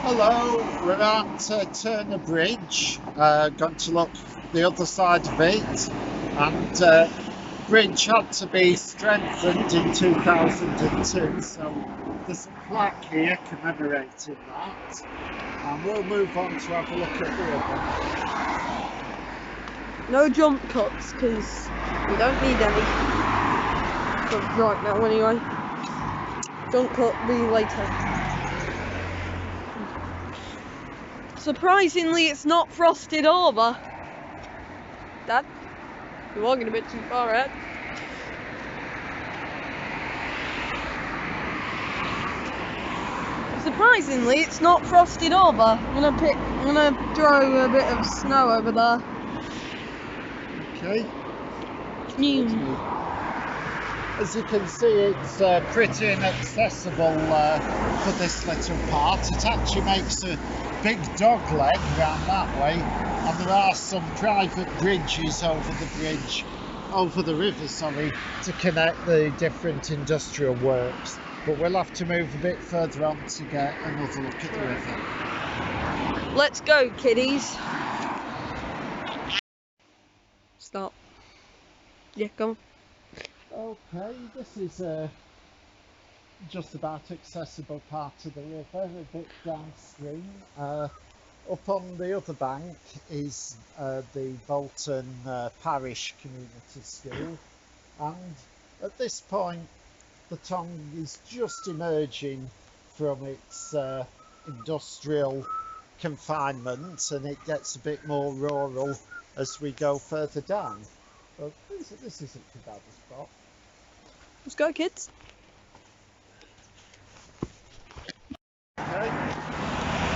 Hello, we're at Turner Bridge, going to look the other side of it, and bridge had to be strengthened in 2002, so there's a plaque here commemorating that, and we'll move on to have a look at the river. No jump cuts, because we don't need any. But right now, anyway. Jump cut, be later. Surprisingly, it's not frosted over. Dad, you're walking a bit too far ahead. Surprisingly, it's not frosted over. I'm gonna throw a bit of snow over there. Okay. As you can see, it's pretty inaccessible for this little part. It actually makes a big dog leg round that way, and there are some private bridges over the river, to connect the different industrial works. But we'll have to move a bit further on to get another look at the river. Let's go, kiddies. Stop. Yeah, come on. Okay, this is just about accessible part of the river, a bit downstream. Up on the other bank is the Bolton Parish Community School, and at this point the Tonge is just emerging from its industrial confinement, and it gets a bit more rural as we go further down. But this isn't too bad a spot. Let's go, kids. Okay.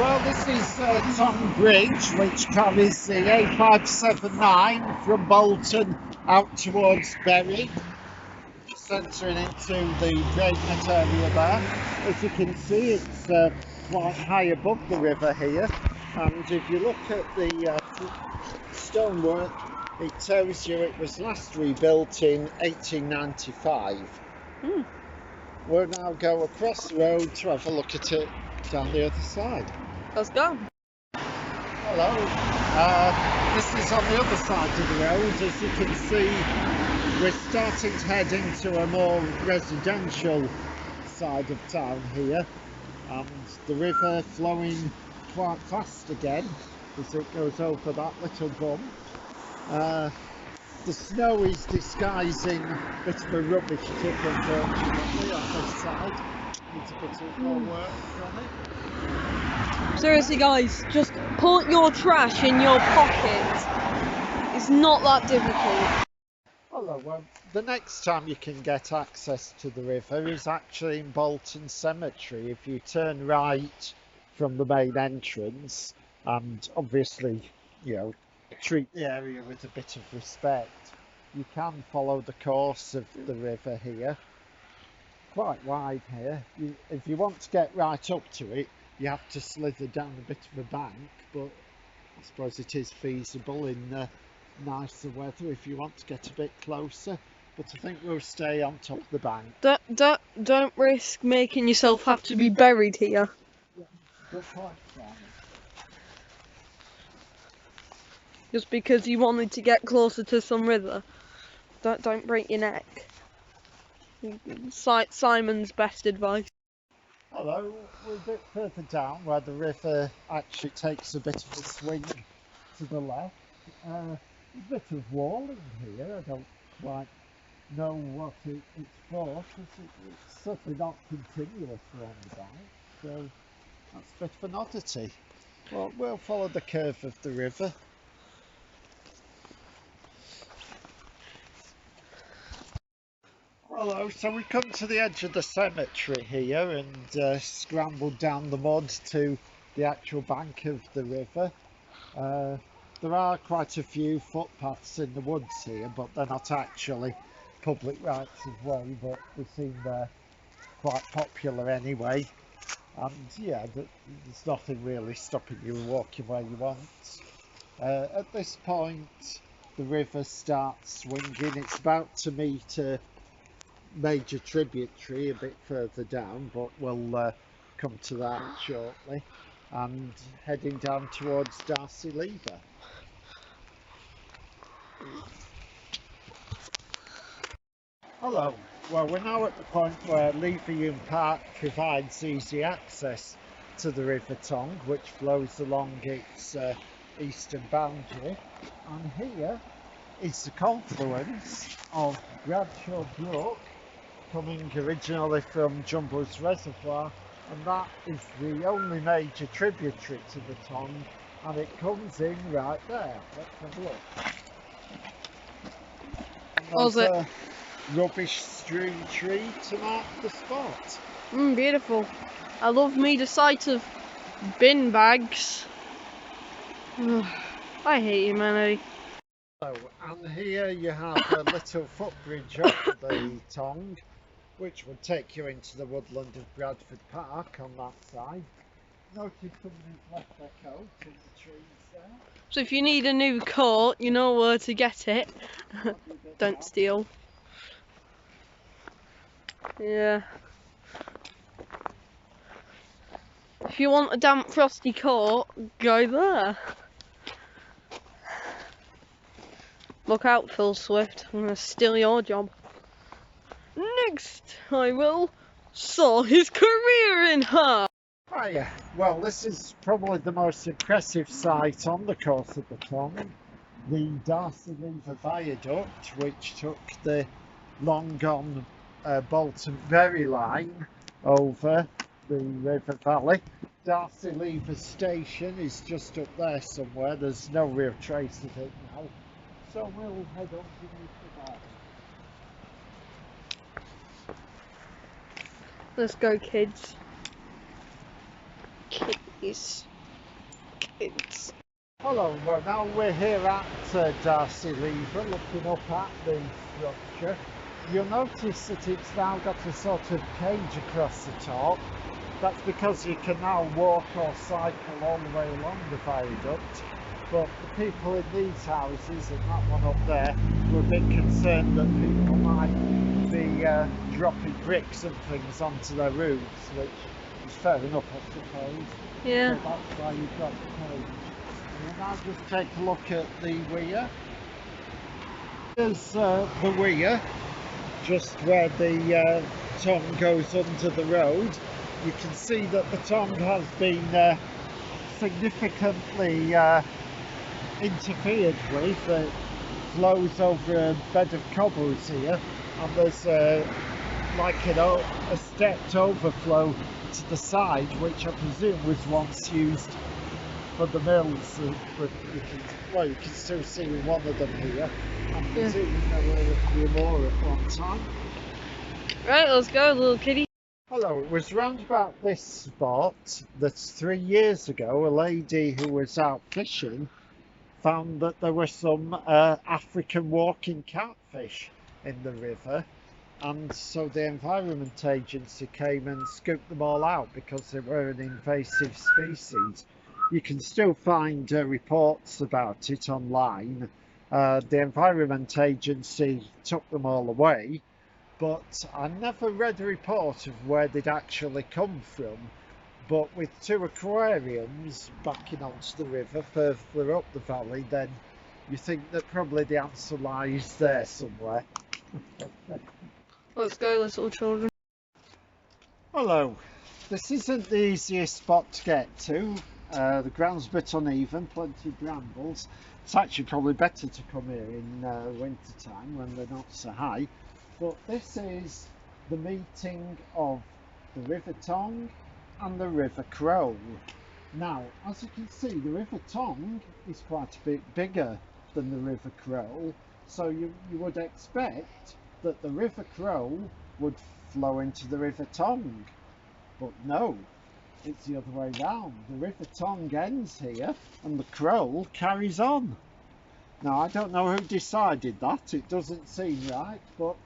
Well, this is Tonge Bridge, which carries the A579 from Bolton out towards Bury, centering into the Braidnet area there. As you can see, it's quite high above the river here, and if you look at the stonework, it tells you it was last rebuilt in 1895. We'll now go across the road to have a look at it down the other side. Let's go. Hello. This is on the other side of the road. As you can see, we're starting to head into a more residential side of town here, and the river flowing quite fast again as it goes over that little bump. The snow is disguising a bit of a rubbish tip, unfortunately, on this side. Needs a bit of more work from it. Seriously, guys, just put your trash in your pocket. It's not that difficult. Hello, well, the next time you can get access to the river is actually in Bolton Cemetery. If you turn right from the main entrance, and obviously, treat the area with a bit of respect, you can follow the course of the river here. Quite wide here. If you want to get right up to it, you have to slither down a bit of a bank, but I suppose it is feasible in nicer weather if you want to get a bit closer. But I think we'll stay on top of the bank. Don't risk making yourself have to be buried here. Yeah, good point, Simon. Just because you wanted to get closer to some river. Don't break your neck. Simon's best advice. Hello, we're a bit further down where the river actually takes a bit of a swing to the left. A bit of walling here. I don't quite know what it's for, because it's certainly not continuous along the bank, so that's a bit of an oddity. Well, we'll follow the curve of the river. Hello, so we come to the edge of the cemetery here and scrambled down the mud to the actual bank of the river. There are quite a few footpaths in the woods here, but they're not actually public rights of way, but they seem quite popular anyway. And yeah, there's nothing really stopping you walking where you want. At this point, the river starts swinging. It's about to meet a major tributary a bit further down, but we'll come to that shortly. and heading down towards Darcy Lever. Hello. Well, we're now at the point where Leverhulme Park provides easy access to the River Tonge, which flows along its eastern boundary. And here is the confluence of Bradshaw Brook, coming originally from Jumbo's Reservoir, and that is the only major tributary to the Tonge, and it comes in right there. Let's have a look. And there's a rubbish strewn tree to mark the spot. Beautiful. I love me the sight of bin bags. I hate humanity. So, and here you have a little footbridge up the Tonge, which would take you into the woodland of Bradford Park on that side. Notice somebody's left their coat in the trees there. So if you need a new coat, you know where to get it. Don't steal. Yeah. If you want a damp, frosty coat, go there. Look out, Phil Swift. I'm gonna steal your job. Next, I will saw his career in half. Hiya. Well, this is probably the most impressive sight on the course of the Tonge. The Darcy Lever Viaduct, which took the long gone Bolton Berry line over the River Valley. Darcy Lever Station is just up there somewhere. There's no real trace of it now. So we'll head underneath the valley. Let's go, kids. Kids. Hello, well now we're here at Darcy Lever, looking up at the structure. You'll notice that it's now got a sort of cage across the top. That's because you can now walk or cycle all the way along the viaduct. But the people in these houses and that one up there were a bit concerned that people might be dropping bricks and things onto their roofs, which is fair enough, I suppose. Yeah. So that's why you've got the cage. And now just take a look at the weir. Here's the weir, just where the Tonge goes under the road. You can see that the Tonge has been significantly interfered with. It flows over a bed of cobbles here, and there's like a stepped overflow to the side, which I presume was once used for the mills. Well, you can still see one of them here. I'm presuming there were a few more at one time. Right, let's go, little kitty. Hello, it was round about this spot that 3 years ago a lady who was out fishing found that there were some African walking catfish in the river, and so the Environment Agency came and scooped them all out because they were an invasive species. You can still find reports about it online. The Environment Agency took them all away, but I never read a report of where they'd actually come from. But with two aquariums backing onto the river further up the valley, then you think that probably the answer lies there somewhere. Let's go, little children. Hello. This isn't the easiest spot to get to. The ground's a bit uneven, plenty of brambles. It's actually probably better to come here in winter time when they're not so high. But this is the meeting of the River Tonge and the River Crowle. Now, as you can see, the River Tonge is quite a bit bigger than the River Crowle, so you would expect that the River Crowle would flow into the River Tonge. But no, it's the other way round. The River Tonge ends here and the Crowle carries on. Now, I don't know who decided that. It doesn't seem right, but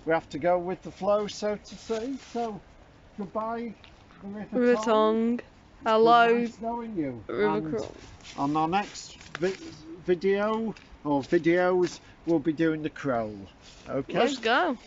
we have to go with the flow, so to say. So, goodbye, the River Tonge. Hello, nice knowing you. River Crowle. On our next video or videos, we'll be doing the Crowle. Okay. Let's go.